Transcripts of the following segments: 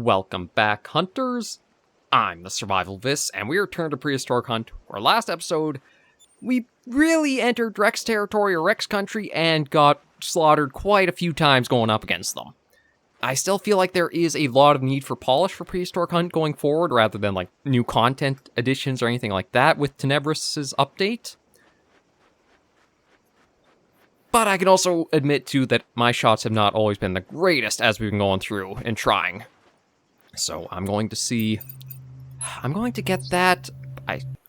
Welcome back, hunters. I'm the SurvivalVis, and we returned to Prehistoric Hunt, where last episode, we really entered Rex territory or Rex country and got slaughtered quite a few times going up against them. I still feel like there is a lot of need for polish for Prehistoric Hunt going forward, rather than like new content additions or anything like that with Tenebris' update. But I can also admit, too, that my shots have not always been the greatest as we've been going through and trying. So I'm going to get that,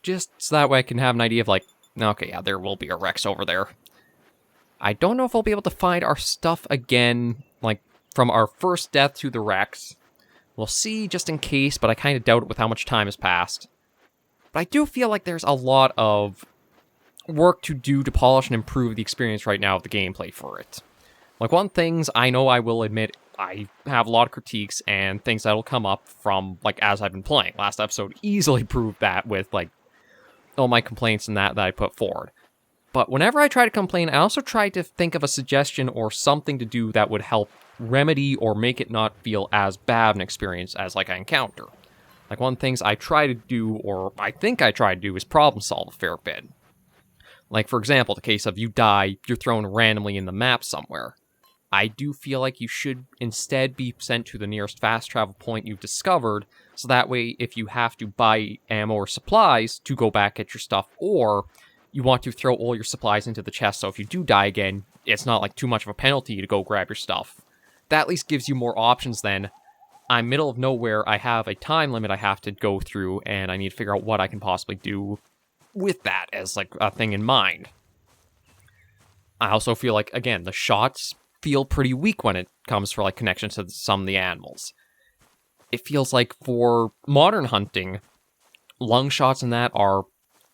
just so that way I can have an idea of like, okay, yeah, there will be a Rex over there. I don't know if I'll be able to find our stuff again, like, from our first death to the Rex. We'll see, just in case, but I kind of doubt it with how much time has passed. But I do feel like there's a lot of work to do to polish and improve the experience right now of the gameplay for it. Like, one things I know I will admit, I have a lot of critiques and things that'll come up from, like, as I've been playing. Last episode easily proved that with, like, all my complaints and that I put forward. But whenever I try to complain, I also try to think of a suggestion or something to do that would help remedy or make it not feel as bad an experience as, like, I encounter. Like, one of the things I try to do, or I think I try to do, is problem solve a fair bit. Like, for example, the case of you die, you're thrown randomly in the map somewhere. I do feel like you should instead be sent to the nearest fast travel point you've discovered, so that way if you have to buy ammo or supplies to go back at your stuff, or you want to throw all your supplies into the chest, so if you do die again, it's not like too much of a penalty to go grab your stuff. That at least gives you more options than, I'm middle of nowhere, I have a time limit I have to go through, and I need to figure out what I can possibly do with that as, like, a thing in mind. I also feel like, again, the shots feel pretty weak when it comes for, like, connections to some of the animals. It feels like for modern hunting, lung shots and that are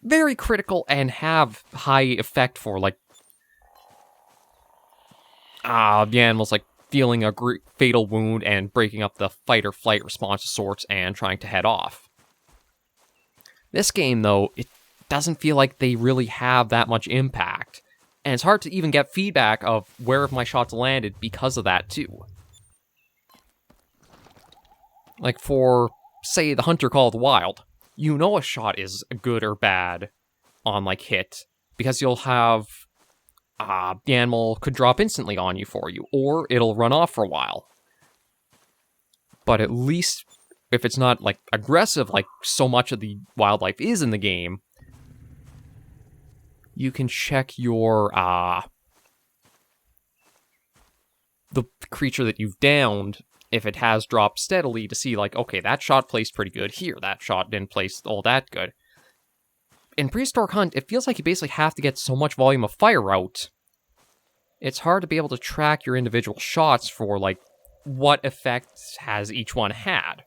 very critical and have high effect for, like, the animals, like, feeling a fatal wound and breaking up the fight or flight response of sorts and trying to head off. This game, though, it doesn't feel like they really have that much impact, and it's hard to even get feedback of where my shots landed because of that, too. Like, for, say, the Hunter Call of the Wild, you know a shot is good or bad on, like, hit, because you'll have, the animal could drop instantly on you for you, or it'll run off for a while. But at least, if it's not, like, aggressive like so much of the wildlife is in the game, you can check your, the creature that you've downed, if it has dropped steadily, to see, like, okay, that shot placed pretty good here, that shot didn't place all that good. In Prehistoric Hunt, it feels like you basically have to get so much volume of fire out. It's hard to be able to track your individual shots for, like, what effects has each one had.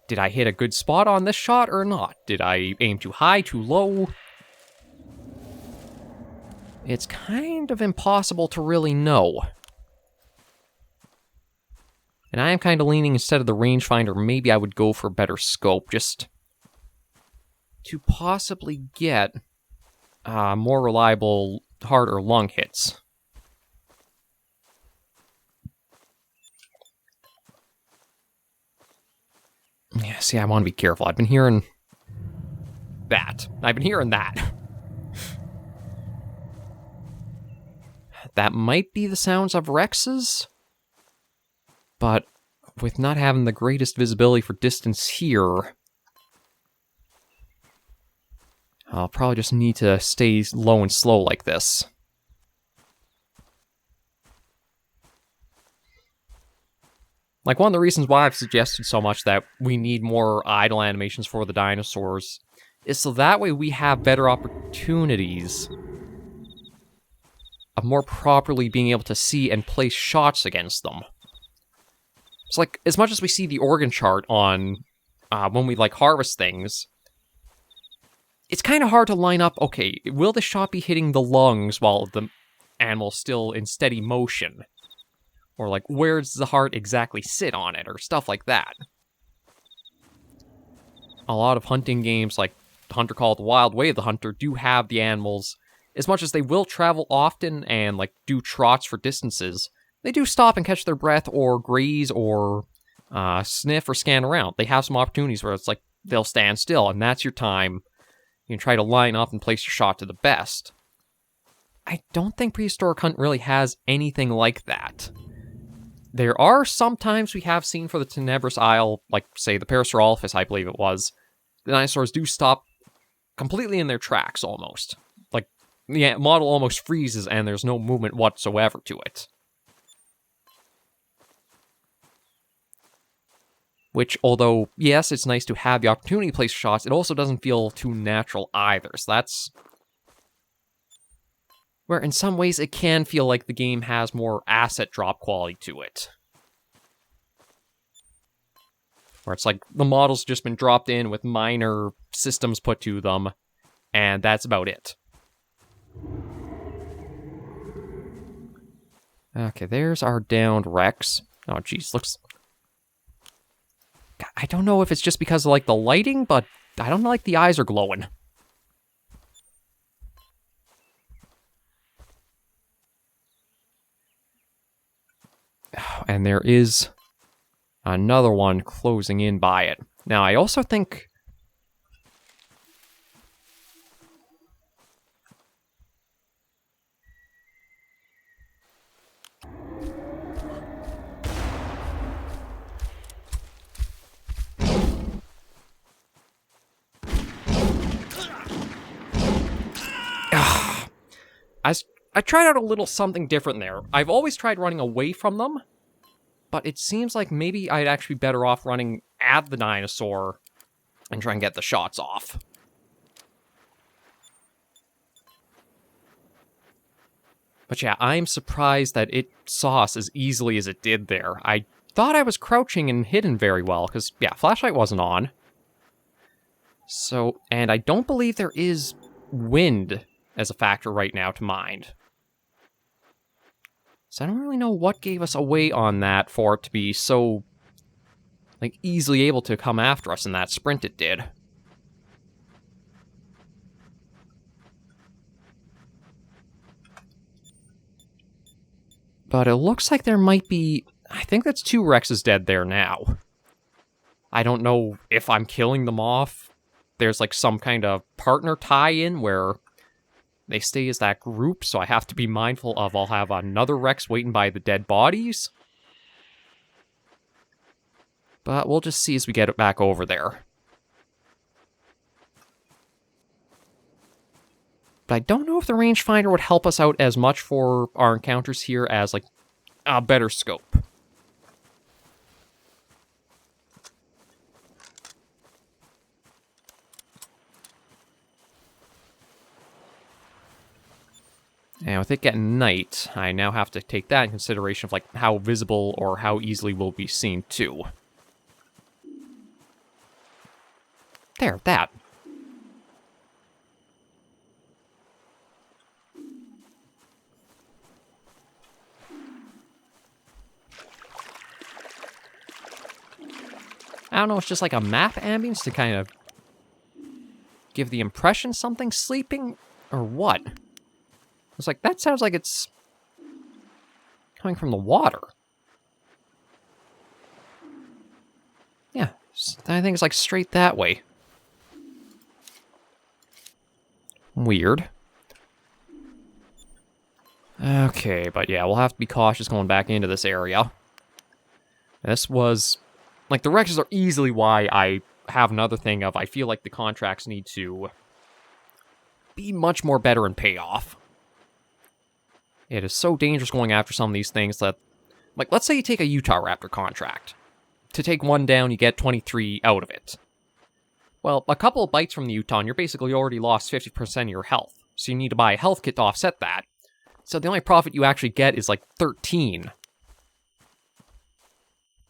Did I hit a good spot on this shot or not? Did I aim too high, too low? It's kind of impossible to really know. And I am kind of leaning, instead of the rangefinder, maybe I would go for a better scope, just to possibly get more reliable, harder lung hits. Yeah, see, I want to be careful. I've been hearing that. That might be the sounds of Rexes, but with not having the greatest visibility for distance here, I'll probably just need to stay low and slow like this. Like, one of the reasons why I've suggested so much that we need more idle animations for the dinosaurs is so that way we have better opportunities of more properly being able to see and place shots against them. It's like, as much as we see the organ chart on when we, like, harvest things, it's kind of hard to line up, okay, will the shot be hitting the lungs while the animal's still in steady motion? Or, like, where does the heart exactly sit on it, or stuff like that. A lot of hunting games, like Hunter Call of the Wild, Way of the Hunter, do have the animals, as much as they will travel often and, like, do trots for distances, they do stop and catch their breath or graze or sniff or scan around. They have some opportunities where it's like they'll stand still, and that's your time. You can try to line up and place your shot to the best. I don't think Prehistoric Hunt really has anything like that. There are some times we have seen for the Tenebris Isle, like, say, the SurvivalVis, I believe it was, the dinosaurs do stop completely in their tracks, almost. Like, the model almost freezes and there's no movement whatsoever to it. Which, although, yes, it's nice to have the opportunity to place shots, it also doesn't feel too natural either. So that's where, in some ways, it can feel like the game has more asset drop quality to it. Where it's like the model's just been dropped in with minor systems put to them, and that's about it. Okay, there's our downed Rex. Oh, jeez, looks... I don't know if it's just because of, like, the lighting, but I don't like the eyes are glowing. And there is another one closing in by it. Now, I also think... I tried out a little something different there. I've always tried running away from them, but it seems like maybe I'd actually be better off running at the dinosaur and try and get the shots off. But yeah, I'm surprised that it saw us as easily as it did there. I thought I was crouching and hidden very well, because, yeah, flashlight wasn't on. So, and I don't believe there is wind as a factor right now to mind. So I don't really know what gave us away on that for it to be so, like, easily able to come after us in that sprint it did. But it looks like there might be... I think that's 2 Rexes dead there now. I don't know if I'm killing them off. There's, like, some kind of partner tie-in where they stay as that group, so I have to be mindful of I'll have another Rex waiting by the dead bodies. But we'll just see as we get it back over there. But I don't know if the rangefinder would help us out as much for our encounters here as, like, a better scope. And with it getting night, I now have to take that in consideration of, like, how visible or how easily we'll be seen, too. There, that. I don't know, it's just like a map ambience to kind of give the impression something's sleeping, or what? It's like, that sounds like it's coming from the water. Yeah, I think it's like straight that way. Weird. Okay, but yeah, we'll have to be cautious going back into this area. This was... Like, the Rexes are easily why I have another thing of I feel like the contracts need to be much more better in payoff. It is so dangerous going after some of these things that... Like, let's say you take a Utah Raptor contract. To take one down, you get 23 out of it. Well, a couple of bites from the Utah, and you're basically already lost 50% of your health. So you need to buy a health kit to offset that. So the only profit you actually get is, like, 13.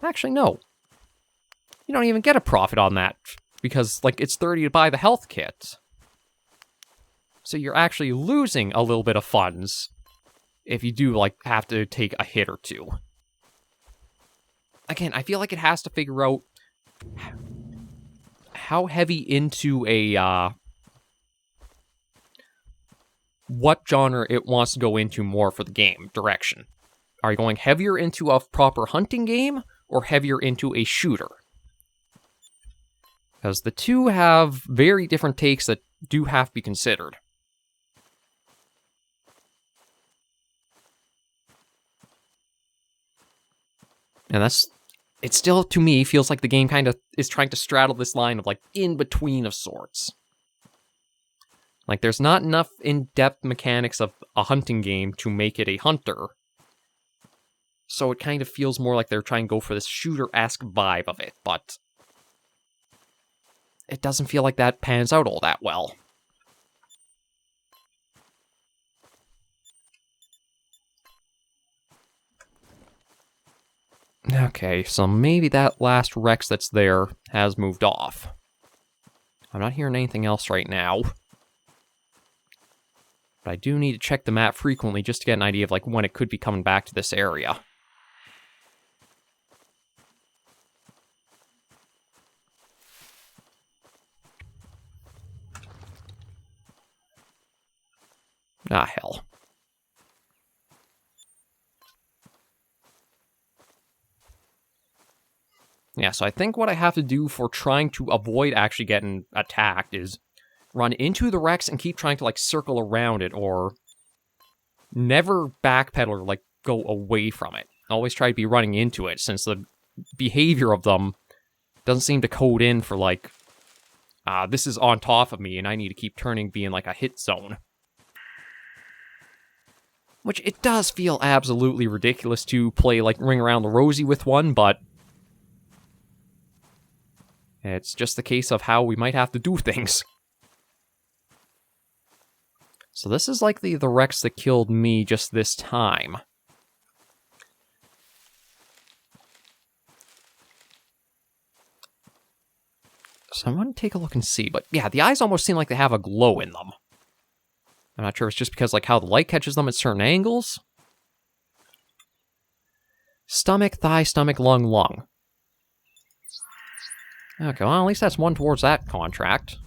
Actually, no. You don't even get a profit on that. Because, like, it's 30 to buy the health kit. So you're actually losing a little bit of funds if you do, like, have to take a hit or two. Again, I feel like it has to figure out how heavy into a, what genre it wants to go into more for the game direction. Are you going heavier into a proper hunting game? or heavier into a shooter. Because the two have very different takes that do have to be considered. And it still, to me, feels like the game kind of is trying to straddle this line of, like, in-between of sorts. Like, there's not enough in-depth mechanics of a hunting game to make it a hunter. So it kind of feels more like they're trying to go for this shooter-esque vibe of it, but it doesn't feel like that pans out all that well. Okay, so maybe that last Rex that's there has moved off. I'm not hearing anything else right now. But I do need to check the map frequently just to get an idea of, like, when it could be coming back to this area. Ah, hell. Yeah, so I think what I have to do for trying to avoid actually getting attacked is run into the Rex and keep trying to, like, circle around it, or never backpedal or, like, go away from it. Always try to be running into it, since the behavior of them doesn't seem to code in for, like, this is on top of me, and I need to keep turning, being, like, a hit zone. Which, it does feel absolutely ridiculous to play, like, Ring Around the Rosie with one, but it's just the case of how we might have to do things. So this is likely the Rex that killed me just this time. So I'm going to take a look and see. But yeah, the eyes almost seem like they have a glow in them. I'm not sure if it's just because, like, how the light catches them at certain angles. Stomach, thigh, stomach, lung, lung. Okay, well, at least that's one towards that contract.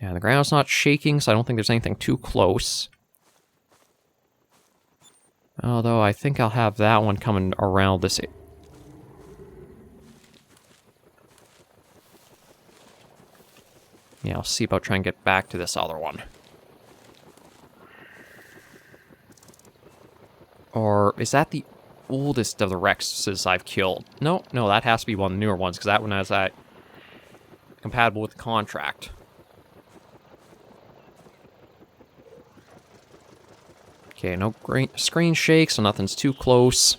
Yeah, the ground's not shaking, so I don't think there's anything too close. Although, I think I'll have that one coming around this... Yeah, I'll see about trying to get back to this other one. Or, is that the oldest of the Rexes I've killed? No, that has to be one of the newer ones, because that one has that compatible with the contract. Okay, no screen shake, so nothing's too close.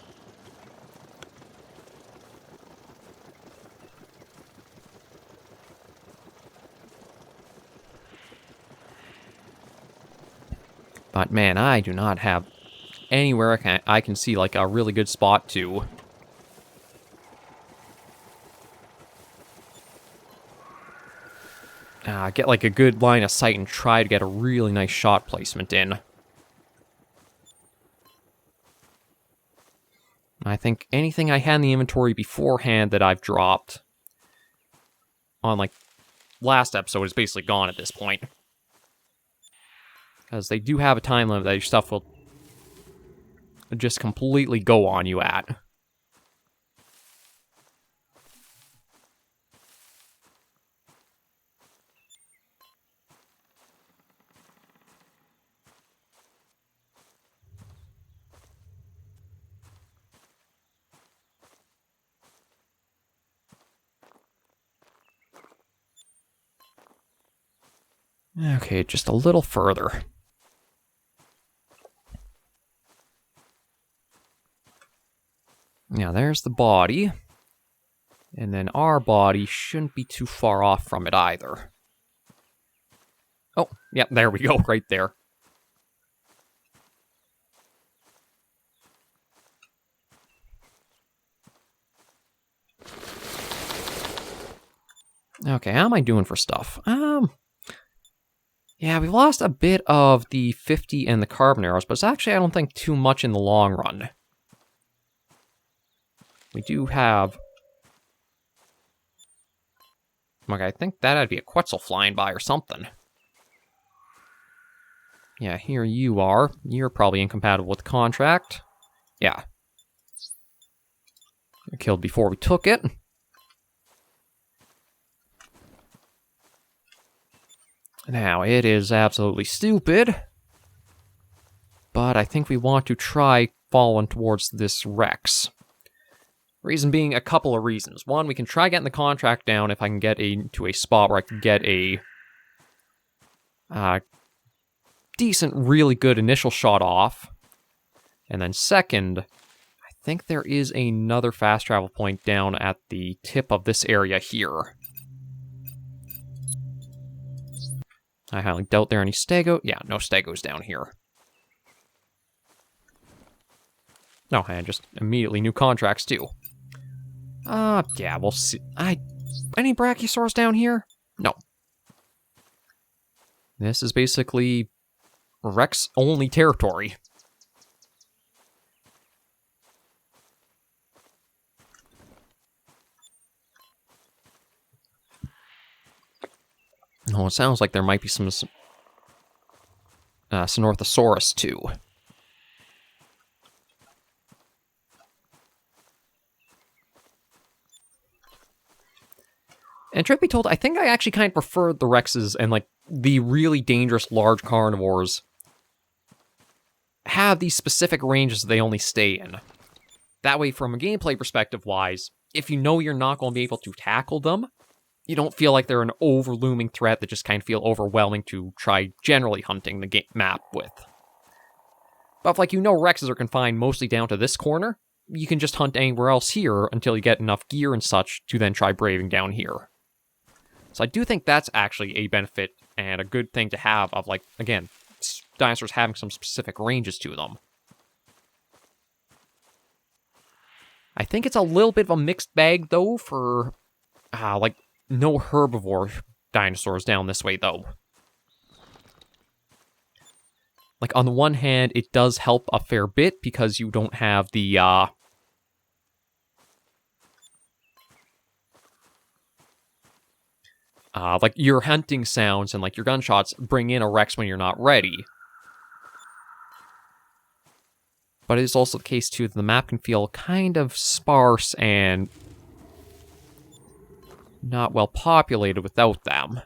But man, I do not have anywhere I can see, like, a really good spot to get, like, a good line of sight and try to get a really nice shot placement in. I think anything I had in the inventory beforehand that I've dropped on, like, last episode is basically gone at this point. Because they do have a time limit that your stuff will just completely go on you at. Okay, just a little further. Now, there's the body. And then our body shouldn't be too far off from it either. Oh, yeah, there we go, right there. Okay, how am I doing for stuff? Yeah, we've lost a bit of the 50 and the carbon arrows, but it's actually, I don't think, too much in the long run. We do have... Okay, I think that'd be a Quetzal flying by or something. Yeah, here you are. You're probably incompatible with the contract. Yeah, Killed before we took it. Now, it is absolutely stupid, but I think we want to try following towards this Rex. Reason being, a couple of reasons. One, we can try getting the contract down if I can get to a spot where I can get a decent, really good initial shot off. And then second, I think there is another fast travel point down at the tip of this area here. I highly doubt there are any stego. Yeah, no stegos down here. No, and just immediately new contracts too. Yeah, we'll see. Any brachiosaurs down here? No. This is basically Rex-only territory. Oh, it sounds like there might be some Sinorthosaurus too. And truth be told, I think I actually kind of prefer the Rexes and like the really dangerous large carnivores have these specific ranges they only stay in. That way, from a gameplay perspective wise, if you know you're not going to be able to tackle them, you don't feel like they're an overlooming threat that just kind of feel overwhelming to try generally hunting the map with. But if, like, you know Rexes are confined mostly down to this corner, you can just hunt anywhere else here until you get enough gear and such to then try braving down here. So I do think that's actually a benefit and a good thing to have of, like, again, dinosaurs having some specific ranges to them. I think it's a little bit of a mixed bag, though, for, like, no herbivore dinosaurs down this way, though. Like, on the one hand, it does help a fair bit because you don't have the, like, your hunting sounds and, like, your gunshots bring in a Rex when you're not ready. But it is also the case, too, that the map can feel kind of sparse and not well populated without them.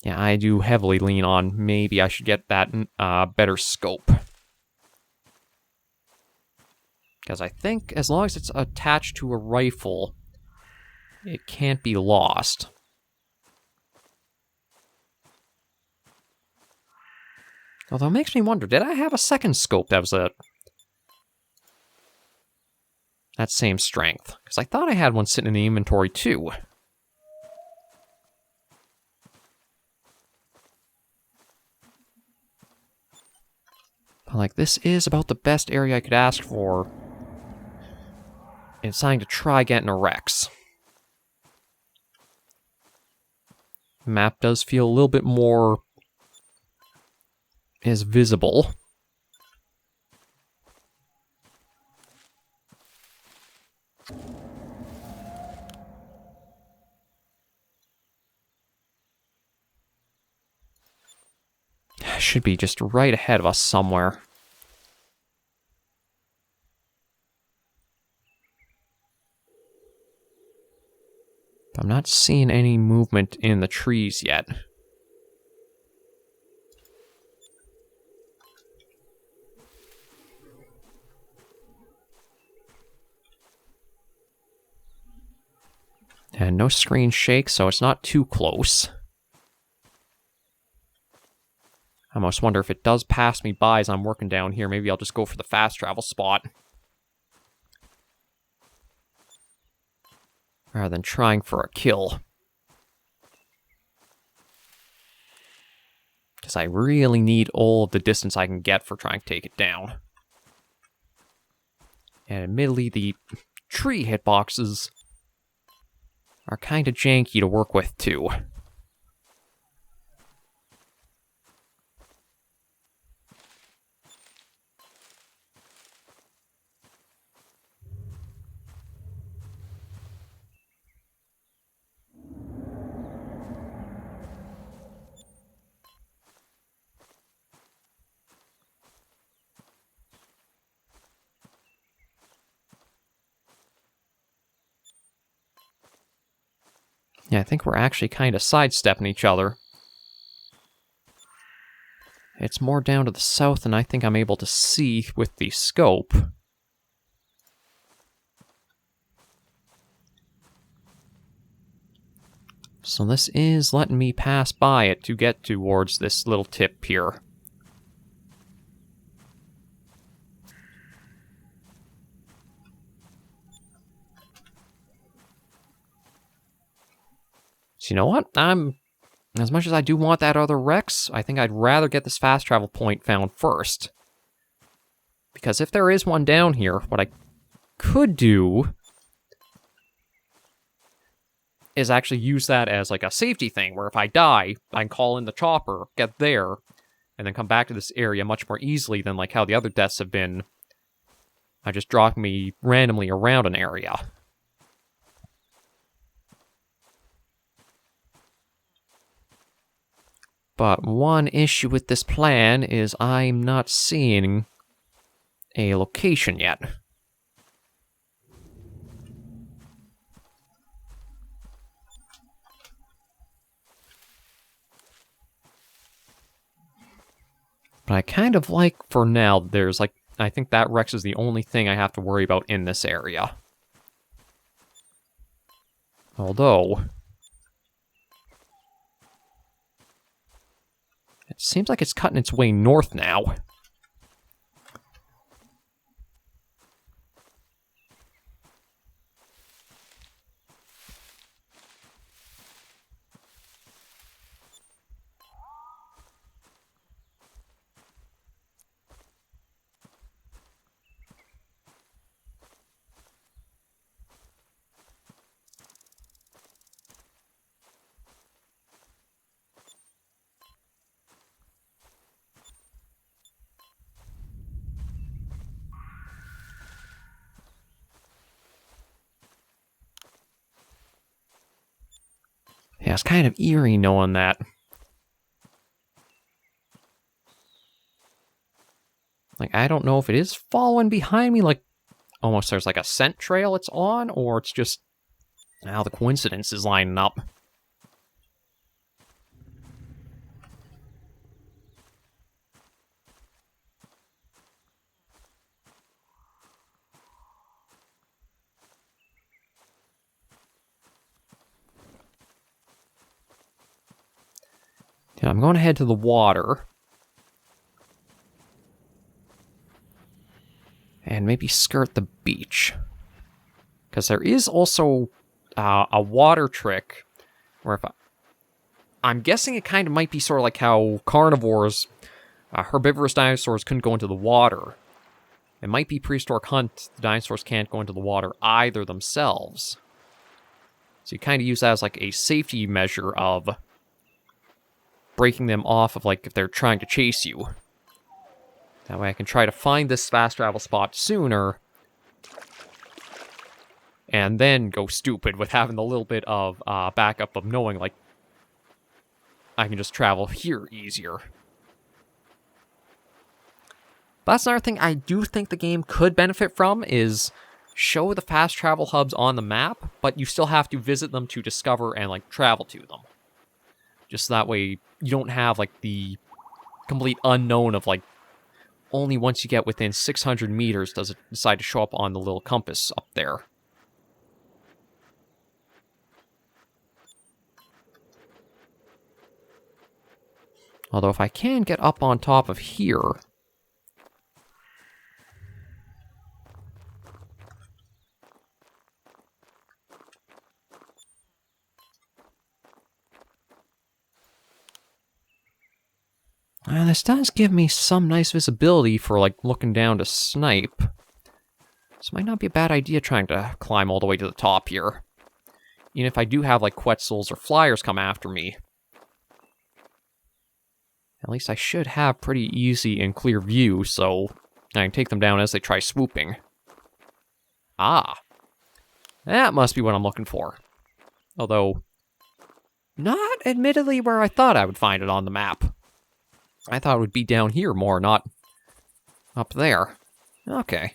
Yeah, I do heavily lean on maybe I should get that better scope. Because I think as long as it's attached to a rifle, it can't be lost. Although it makes me wonder, did I have a second scope that was that same strength? Because I thought I had one sitting in the inventory too. But like, this is about the best area I could ask for in deciding to try getting a Rex. The map does feel a little bit more is visible. Should be just right ahead of us somewhere. I'm not seeing any movement in the trees yet. And no screen shake, so it's not too close. I almost wonder if it does pass me by as I'm working down here, maybe I'll just go for the fast travel spot. Rather than trying for a kill. Because I really need all of the distance I can get for trying to take it down. And admittedly, the tree hitboxes are kind of janky to work with, too. Yeah, I think we're actually kind of sidestepping each other. It's more down to the south than I think I'm able to see with the scope. So this is letting me pass by it to get towards this little tip here. So you know what? As much as I do want that other Rex, I think I'd rather get this fast travel point found first. Because if there is one down here, what I could do is actually use that as like a safety thing, where if I die, I can call in the chopper, get there, and then come back to this area much more easily than like how the other deaths have been. I just drop me randomly around an area. But one issue with this plan is I'm not seeing a location yet. But I kind of like, for now, there's like, I think that Rex is the only thing I have to worry about in this area. Although, it seems like it's cutting its way north now. Yeah, it's kind of eerie knowing that. Like, I don't know if it is following behind me, like, almost there's like a scent trail it's on, or it's just how the coincidence is lining up. Yeah, I'm going to head to the water. And maybe skirt the beach. Because there is also a water trick where if I'm guessing it kind of might be sort of like how carnivores, herbivorous dinosaurs couldn't go into the water. It might be Prehistoric Hunt, the dinosaurs can't go into the water either themselves. So you kind of use that as like a safety measure of breaking them off of like if they're trying to chase you. That way I can try to find this fast travel spot sooner and then go stupid with having the little bit of backup of knowing, like, I can just travel here easier. But that's another thing I do think the game could benefit from, is show the fast travel hubs on the map, but you still have to visit them to discover and, like, travel to them. Just that way you don't have, like, the complete unknown of, like, only once you get within 600 meters does it decide to show up on the little compass up there. Although if I can get up on top of here... this does give me some nice visibility for, like, looking down to snipe. So it might not be a bad idea trying to climb all the way to the top here. Even if I do have, like, Quetzals or Flyers come after me. At least I should have pretty easy and clear view, so I can take them down as they try swooping. Ah. That must be what I'm looking for. Although, not admittedly where I thought I would find it on the map. I thought it would be down here more, not up there. Okay.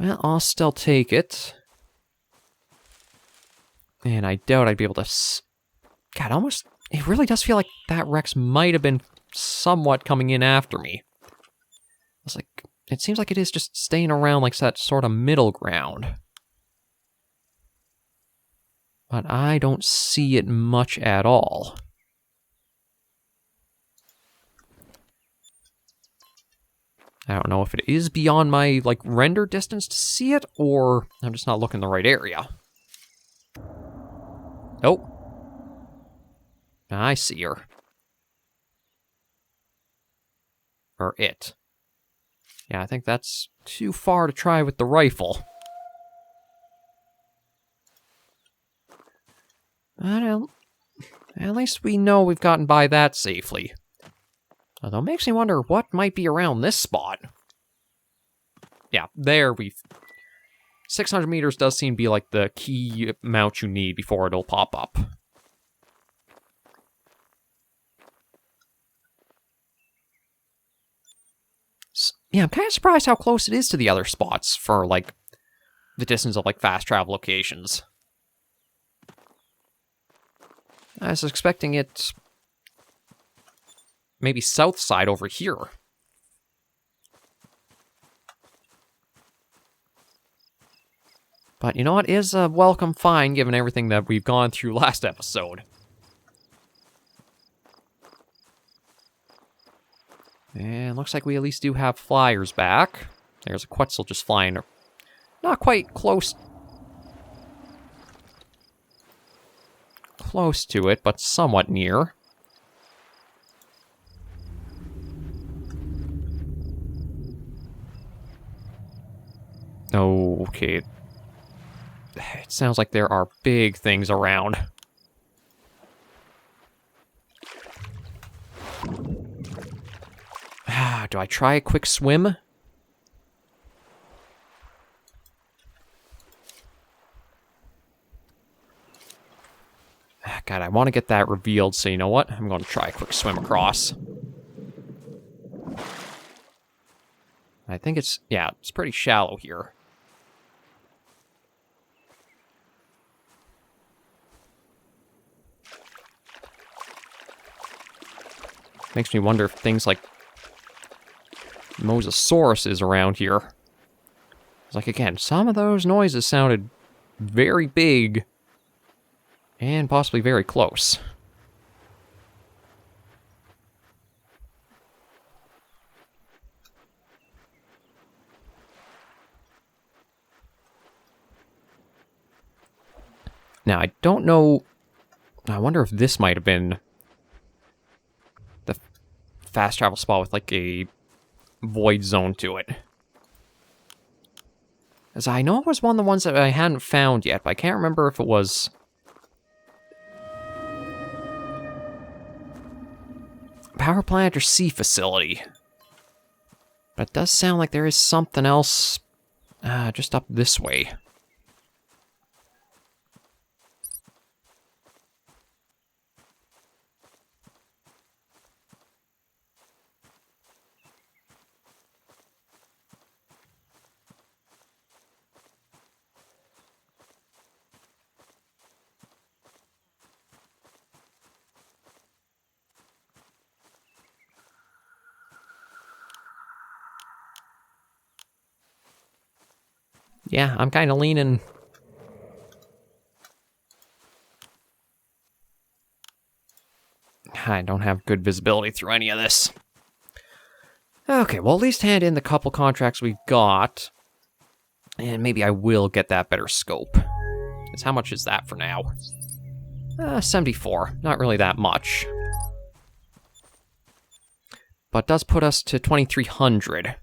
Well, I'll still take it. And I doubt I'd be able to... God, almost... It really does feel like that Rex might have been somewhat coming in after me. It's like... It seems like it is just staying around like that sort of middle ground. But I don't see it much at all. I don't know if it is beyond my, like, render distance to see it, or I'm just not looking in the right area. Oh. I see her. Or it. Yeah, I think that's too far to try with the rifle. Well, at least we know we've gotten by that safely. Although it makes me wonder what might be around this spot. Yeah, there we've... 600 meters does seem to be like the key amount you need before it'll pop up. Yeah, I'm kind of surprised how close it is to the other spots for, like, the distance of, like, fast travel locations. I was expecting it maybe south side over here. But you know what? It is a welcome find given everything that we've gone through last episode. And looks like we at least do have flyers back. There's a Quetzal just flying. Not quite close to it, but somewhat near. Okay. It sounds like there are big things around. Do I try a quick swim? God, I want to get that revealed, so you know what? I'm going to try a quick swim across. I think it's... Yeah, it's pretty shallow here. Makes me wonder if things like Mosasaurus is around here. It's like, again, some of those noises sounded very big and possibly very close. Now, I don't know... I wonder if this might have been the fast travel spot with, like, a void zone to it. As I know it was one of the ones that I hadn't found yet, but I can't remember if it was... Power plant or sea facility. But it does sound like there is something else just up this way. Yeah, I'm kind of leaning... I don't have good visibility through any of this. Okay, well, at least hand in the couple contracts we've got. And maybe I will get that better scope. Because how much is that for now? 74. Not really that much. But does put us to 2,300.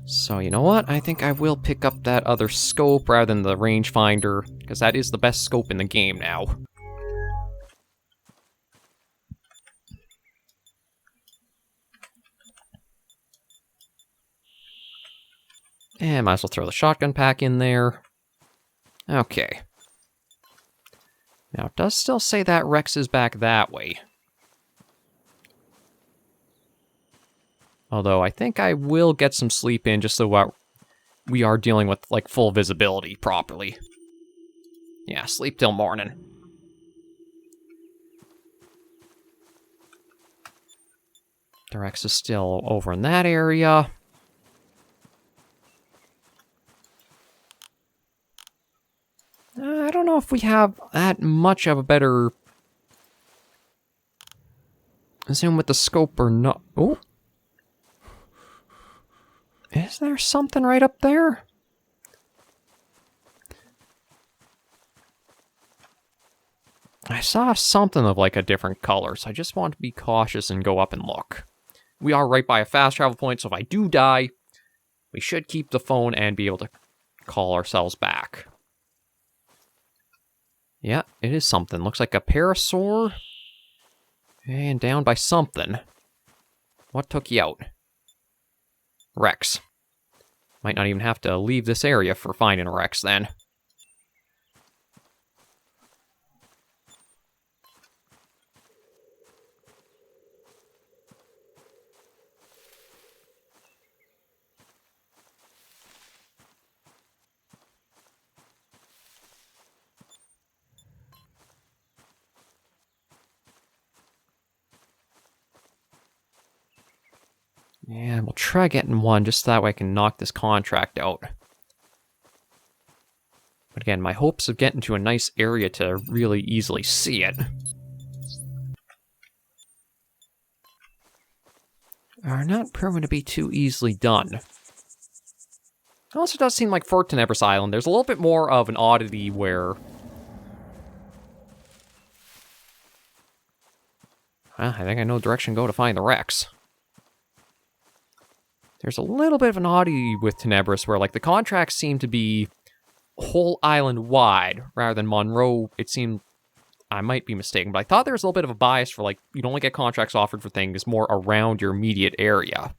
So, you know what? I think I will pick up that other scope rather than the rangefinder, because that is the best scope in the game now. And might as well throw the shotgun pack in there. Okay. Now, it does still say that Rex is back that way. Although I think I will get some sleep in just so we are dealing with, like, full visibility properly. Yeah, sleep till morning. The Rex is still over in that area. I don't know if we have that much of a better zoom with the scope or not. Oh. Is there something right up there? I saw something of like a different color, so I just want to be cautious and go up and look. We are right by a fast travel point, so if I do die, we should keep the phone and be able to call ourselves back. Yeah, it is something. Looks like a parasaur. And down by something. What took you out? Rex. Might not even have to leave this area for finding a Rex then. Yeah, we'll try getting one just so that way I can knock this contract out. But again, my hopes of getting to a nice area to really easily see it are not proven to be too easily done. It also does seem like for Tenebris Island, there's a little bit more of an oddity where... I think I know the direction to go to find the Rex. There's a little bit of an oddity with Tenebris where, like, the contracts seem to be whole island wide rather than Monroe. It seemed, I might be mistaken, but I thought there was a little bit of a bias for, like, you'd only get contracts offered for things more around your immediate area.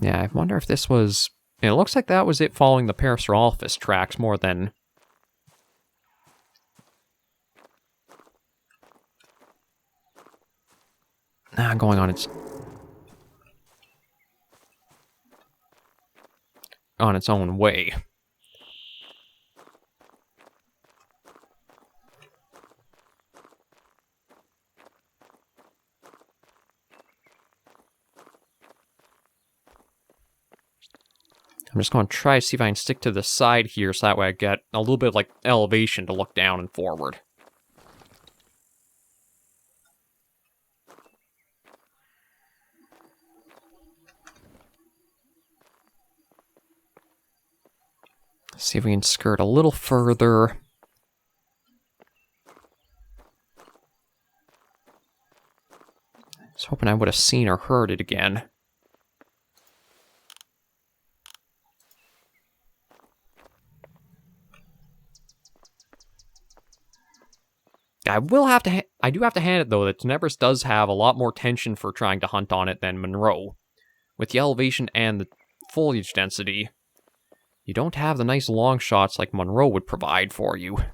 Yeah, I wonder if this was... It looks like that was it following the SurvivalVis tracks more than... going on its own way. I'm just going to try to see if I can stick to the side here so that way I get a little bit of, like, elevation to look down and forward. See if we can skirt a little further. I was hoping I would have seen or heard it again. I do have to hand it, though, that Tenebris does have a lot more tension for trying to hunt on it than Monroe. With the elevation and the foliage density, you don't have the nice long shots like Monroe would provide for you. I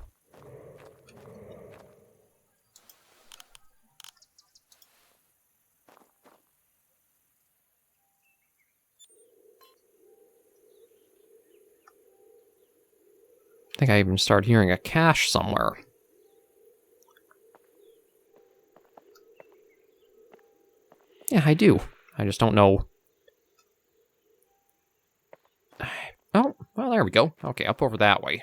think I even started hearing a cache somewhere. Yeah, I do. I just don't know. Oh, well, there we go. Okay, up over that way.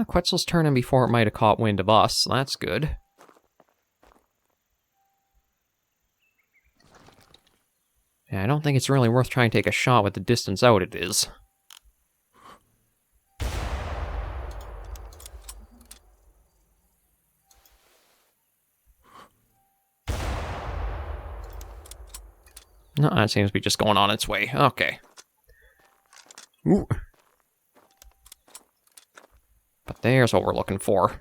Quetzal's turning before it might have caught wind of us, so that's good. Yeah, I don't think it's really worth trying to take a shot with the distance out it is. No, that seems to be just going on its way. Okay. Ooh. But there's what we're looking for.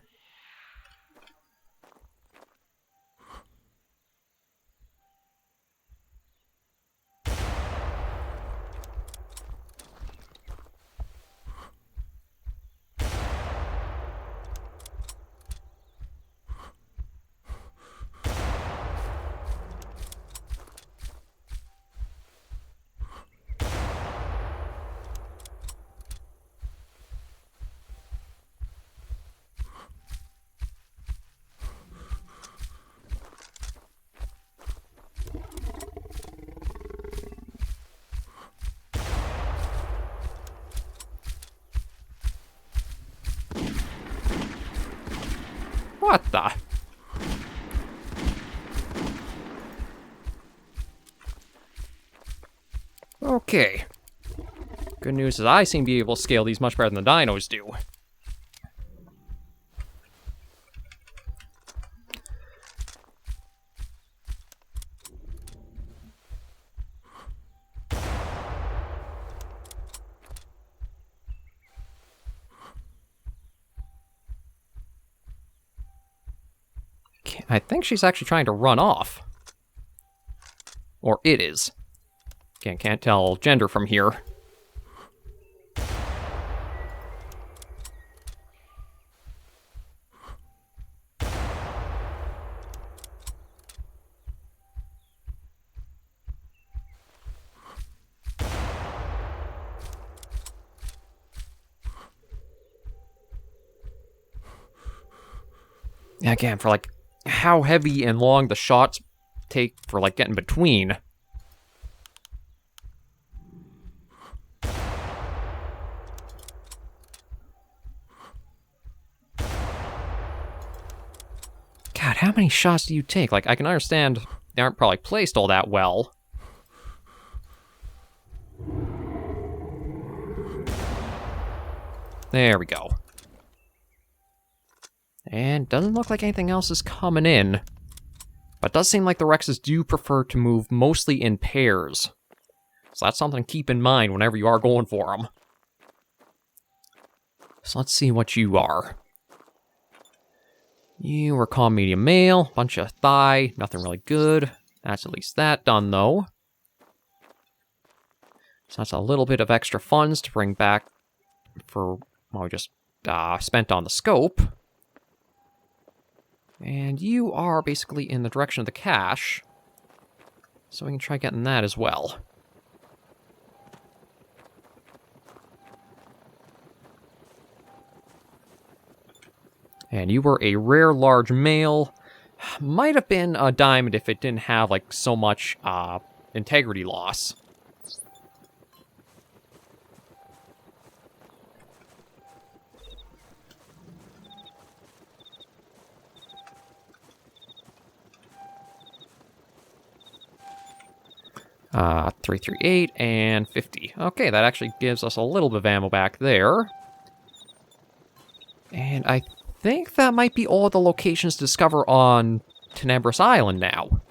What the? Okay. Good news is I seem to be able to scale these much better than the dinos do. I think she's actually trying to run off. Or it is. Again, can't tell gender from here. Again, for like how heavy and long the shots take for like getting between. God, how many shots do you take? Like, I can understand they aren't probably placed all that well. There we go. And doesn't look like anything else is coming in. But it does seem like the Rexes do prefer to move mostly in pairs. So that's something to keep in mind whenever you are going for them. So let's see what you are. You were calm medium male, bunch of thigh, nothing really good. That's at least that done, though. So that's a little bit of extra funds to bring back for, well, we just spent on the scope. And you are basically in the direction of the cache. So we can try getting that as well. And you were a rare large male. Might have been a diamond if it didn't have, like, so much integrity loss. Uh, 338 and 50. Okay, that actually gives us a little bit of ammo back there. And I think that might be all the locations to discover on Tenebris Island now.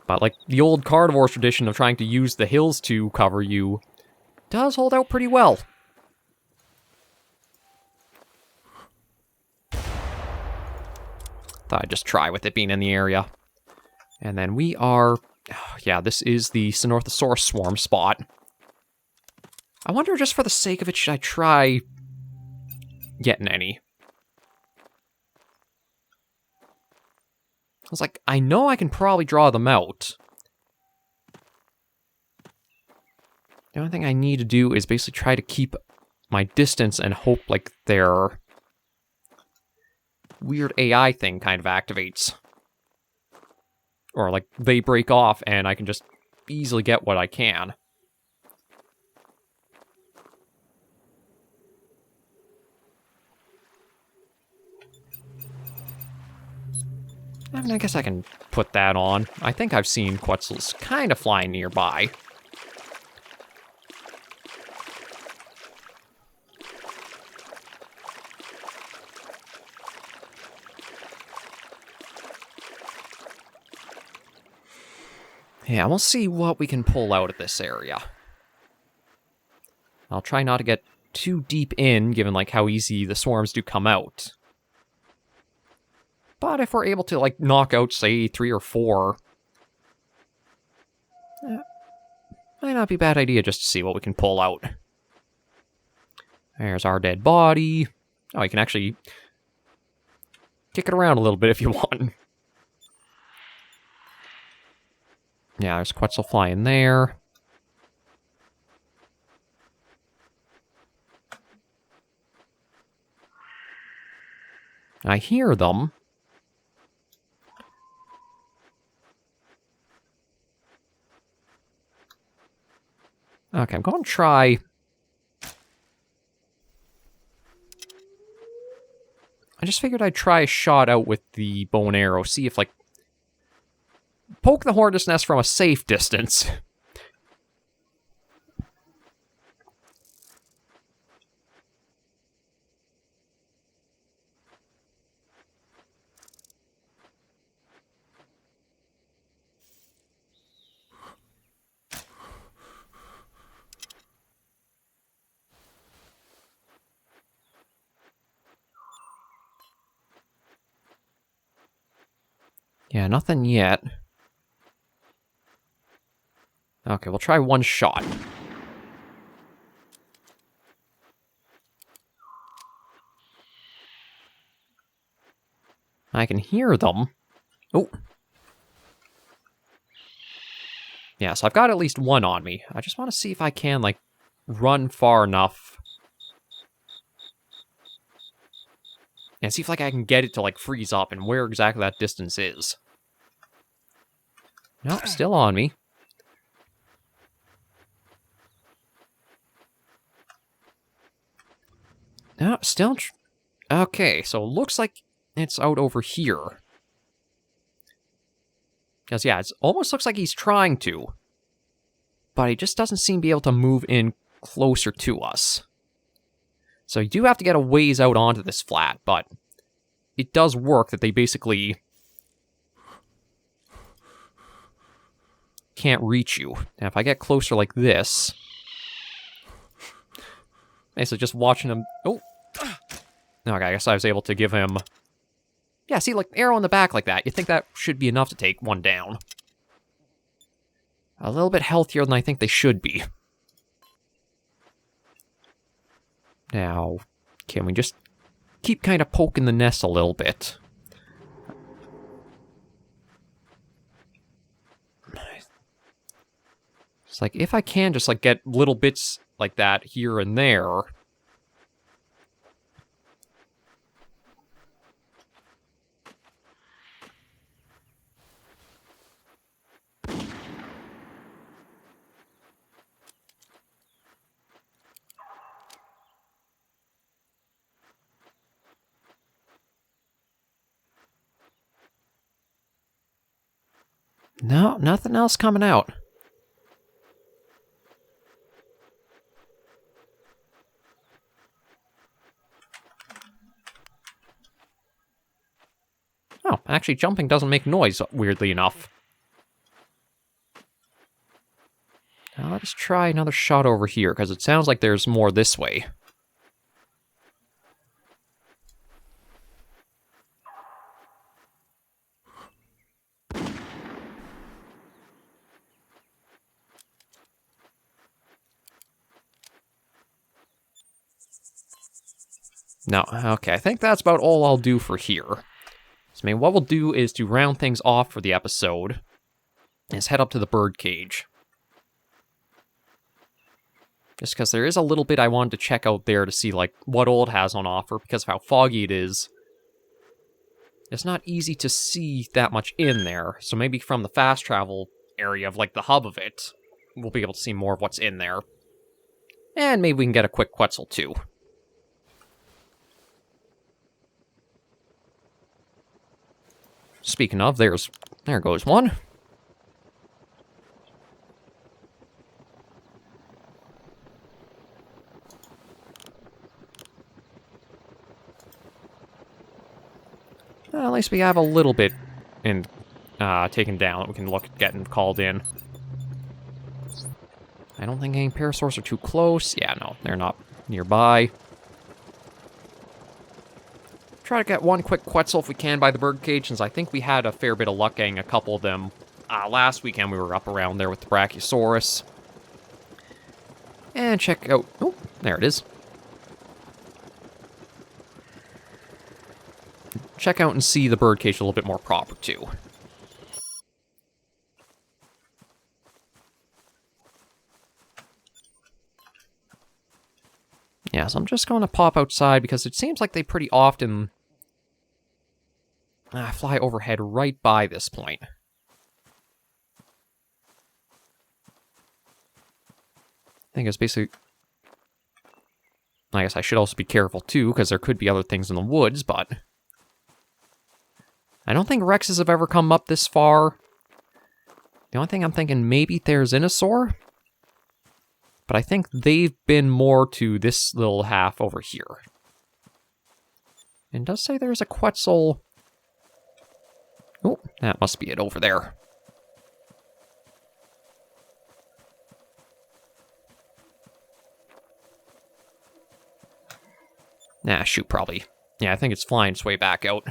But, like, the old carnivore tradition of trying to use the hills to cover you does hold out pretty well. Thought I'd just try with it being in the area. And then we are... yeah, this is the Sinorthosaurus swarm spot. I wonder, just for the sake of it, should I try getting any? I was like, I know I can probably draw them out. The only thing I need to do is basically try to keep my distance and hope, like, their weird AI thing kind of activates. Or, like, they break off and I can just easily get what I can. I mean, I guess I can put that on. I think I've seen Quetzals kind of flying nearby. Yeah, we'll see what we can pull out of this area. I'll try not to get too deep in, given, like, how easy the swarms do come out. But if we're able to, like, knock out, say, 3 or 4... might not be a bad idea just to see what we can pull out. There's our dead body. Oh, you can actually kick it around a little bit if you want. Yeah, there's Quetzal flying there. I hear them. Okay, I'm going to try... I just figured I'd try a shot out with the bow and arrow, see if, like... poke the hornet's nest from a safe distance. Yeah, nothing yet. Okay, we'll try one shot. I can hear them. Oh. Yeah, so I've got at least one on me. I just want to see if I can, like, run far enough. And see if, like, I can get it to, like, freeze up and where exactly that distance is. Nope, still on me. No, still... okay, so it looks like it's out over here. Because, yeah, it almost looks like he's trying to. But he just doesn't seem to be able to move in closer to us. So you do have to get a ways out onto this flat, but it does work that they basically can't reach you. And if I get closer like this... basically just watching him... oh! Okay, I guess I was able to give him... yeah, see, like, arrow in the back like that. You think that should be enough to take one down. A little bit healthier than I think they should be. Now, can we just keep kind of poking the nest a little bit? It's like, if I can just, like, get little bits like that here and there... no, nothing else coming out. Oh, actually jumping doesn't make noise, weirdly enough. Now let's try another shot over here, because it sounds like there's more this way. No, okay, I think that's about all I'll do for here. So, I mean, what we'll do is to round things off for the episode, is head up to the bird cage. Just because there is a little bit I wanted to check out there to see, like, what old has on offer, because of how foggy it is. It's not easy to see that much in there, so maybe from the fast travel area of, like, the hub of it, we'll be able to see more of what's in there. And maybe we can get a quick Quetzal, too. Speaking of, there goes one. Well, at least we have a little bit in taken down that we can look at getting called in. I don't think any parasaurs are too close. Yeah, no, they're not nearby. Try to get one quick Quetzal if we can by the birdcage, since I think we had a fair bit of luck getting a couple of them. Last weekend we were up around there with the Brachiosaurus. And check out... Oh, there it is. Check out and see the birdcage a little bit more proper, too. Yeah, so I'm just going to pop outside because it seems like they pretty often fly overhead right by this point. I think it's basically... I guess I should also be careful, too, because there could be other things in the woods, but... I don't think Rexes have ever come up this far. The only thing I'm thinking, maybe Therizinosaur? But I think they've been more to this little half over here. And it does say there's a Quetzal... Oh, that must be it over there. Nah, shoot, probably. Yeah, I think it's flying its way back out.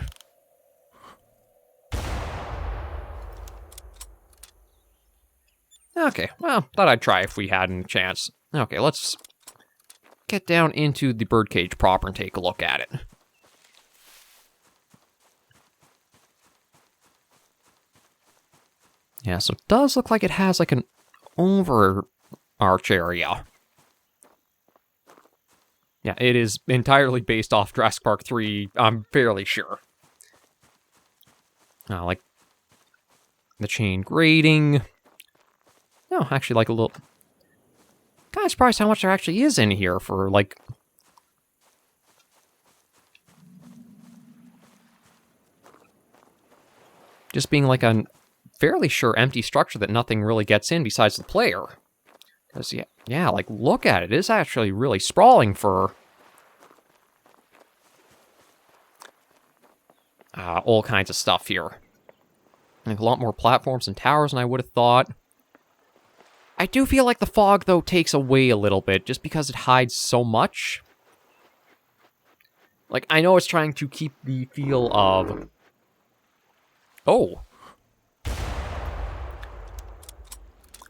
Okay, well, thought I'd try if we had any chance. Okay, let's get down into the birdcage proper and take a look at it. Yeah, so it does look like it has like an overarch area. Yeah, it is entirely based off Jurassic Park 3, I'm fairly sure. Like the chain grating. No, actually like a little... Kind of surprised how much there actually is in here for, like... Just being like a fairly sure empty structure that nothing really gets in besides the player. Because, yeah, like, look at it. It's actually really sprawling for... all kinds of stuff here. Like, a lot more platforms and towers than I would have thought. I do feel like the fog, though, takes away a little bit, just because it hides so much. Like, I know it's trying to keep the feel of... Oh.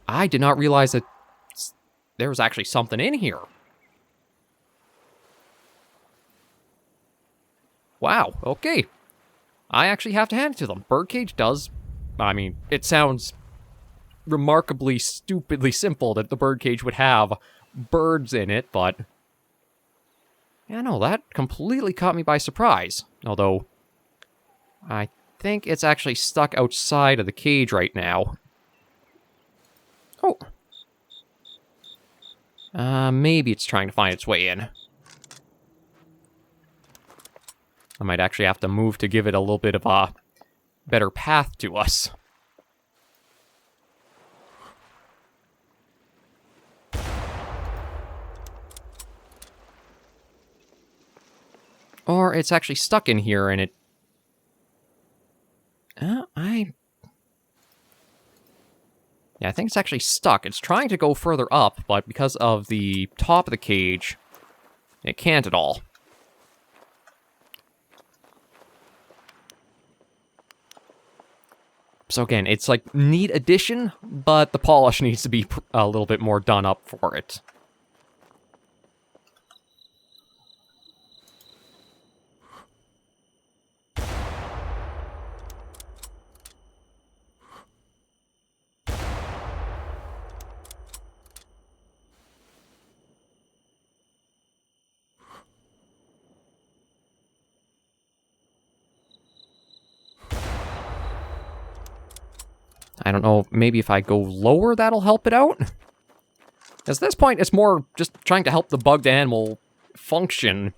I did not realize that there was actually something in here. Wow, okay. I actually have to hand it to them. Birdcage does... I mean, it sounds remarkably stupidly simple that the birdcage would have birds in it, but... Yeah, no, that completely caught me by surprise. Although, I think it's actually stuck outside of the cage right now. Oh. Maybe it's trying to find its way in. I might actually have to move to give it a little bit of a better path to us. Or it's actually stuck in here and it... Yeah, I think it's actually stuck. It's trying to go further up, but because of the top of the cage, it can't at all. So again, it's like neat addition, but the polish needs to be a little bit more done up for it. I don't know, maybe if I go lower, that'll help it out? Because at this point, it's more just trying to help the bugged animal function.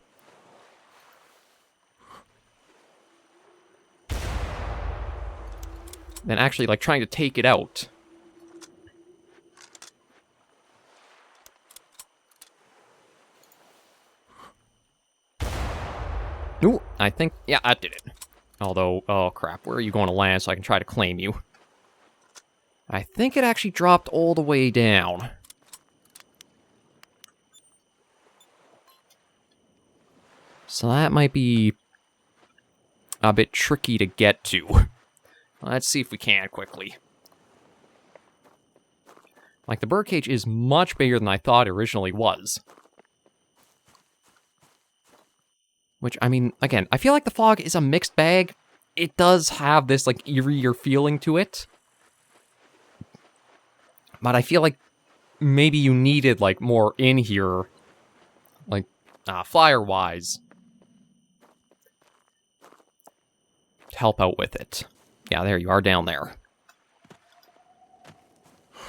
Than actually, like, trying to take it out. Ooh, I think, yeah, that did it. Although, oh crap, where are you going to land so I can try to claim you? I think it actually dropped all the way down. So that might be a bit tricky to get to. Let's see if we can quickly. Like, the birdcage is much bigger than I thought it originally was. Which, I mean, again, I feel like the fog is a mixed bag. It does have this, like, eerier feeling to it. But I feel like maybe you needed, like, more in here, like, flyer-wise, to help out with it. Yeah, there you are down there.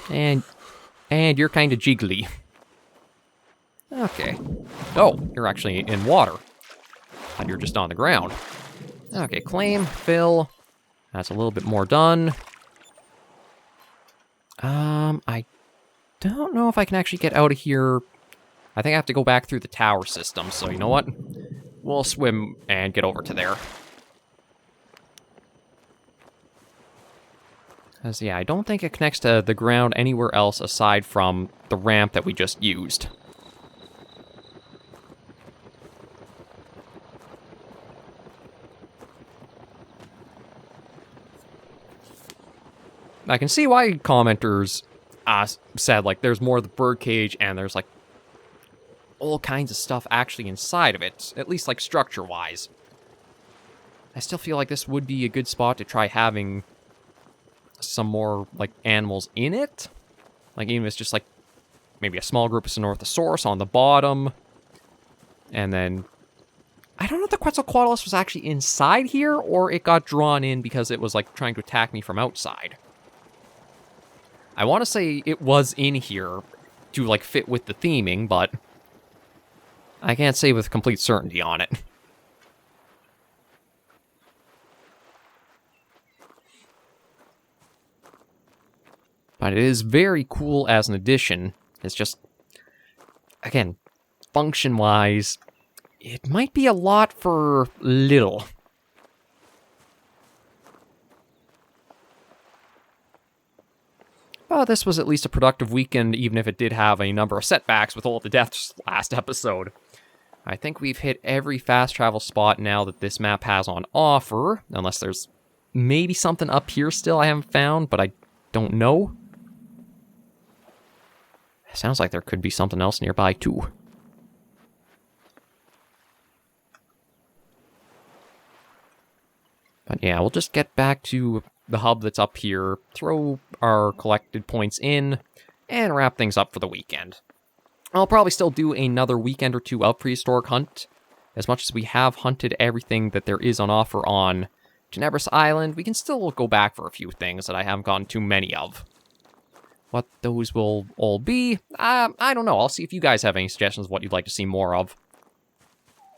And you're kind of jiggly. Okay. Oh, you're actually in water. And you're just on the ground. Okay, claim, fill. That's a little bit more done. I don't know if I can actually get out of here. I think I have to go back through the tower system, so you know what? We'll swim and get over to there. Because, yeah, I don't think it connects to the ground anywhere else aside from the ramp that we just used. I can see why commenters said, like, there's more of the birdcage and there's, like, all kinds of stuff actually inside of it, at least, like, structure-wise. I still feel like this would be a good spot to try having some more, like, animals in it. Like, even if it's just, like, maybe a small group of Sinorthosaurus on the bottom. And then, I don't know if the Quetzalcoatlus was actually inside here, or it got drawn in because it was, like, trying to attack me from outside. I want to say it was in here to, like, fit with the theming, but I can't say with complete certainty on it. But it is very cool as an addition. It's just, again, function-wise, it might be a lot for little. But this was at least a productive weekend, even if it did have a number of setbacks with all the deaths last episode. I think we've hit every fast travel spot now that this map has on offer, unless there's maybe something up here still I haven't found, but I don't know. Sounds like there could be something else nearby, too. But yeah, we'll just get back to the hub that's up here, throw our collected points in, and wrap things up for the weekend. I'll probably still do another weekend or two of Prehistoric Hunt. As much as we have hunted everything that there is on offer on Tenebris Island, we can still go back for a few things that I haven't gotten too many of. What those will all be, I don't know. I'll see if you guys have any suggestions of what you'd like to see more of.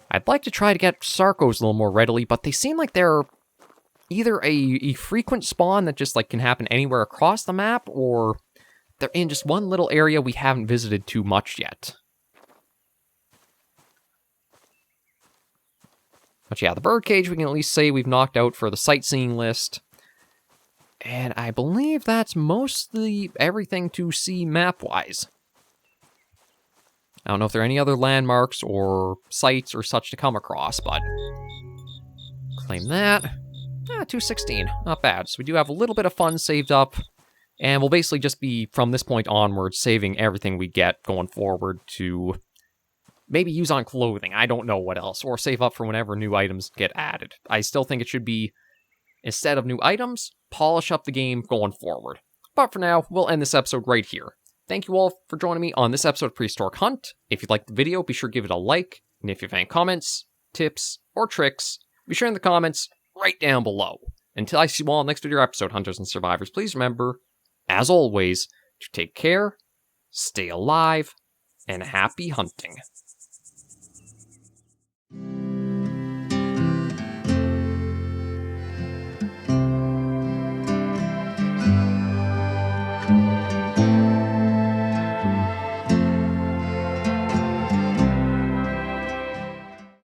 I'd like to try to get Sarcos a little more readily, but they seem like they're either a frequent spawn that just, like, can happen anywhere across the map, or they're in just one little area we haven't visited too much yet. But yeah, the birdcage we can at least say we've knocked out for the sightseeing list. And I believe that's mostly everything to see map-wise. I don't know if there are any other landmarks or sites or such to come across, but claim that. 216, not bad. So we do have a little bit of funds saved up, and we'll basically just be, from this point onwards, saving everything we get going forward to maybe use on clothing. I don't know what else, or save up for whenever new items get added. I still think it should be, instead of new items, polish up the game going forward. But for now, we'll end this episode right here. Thank you all for joining me on this episode of Prehistoric Hunt. If you liked the video, be sure to give it a like, and if you have any comments, tips, or tricks, be sure in the comments right down below. Until I see you all in the next video episode, Hunters and Survivors, please remember, as always, to take care, stay alive, and happy hunting.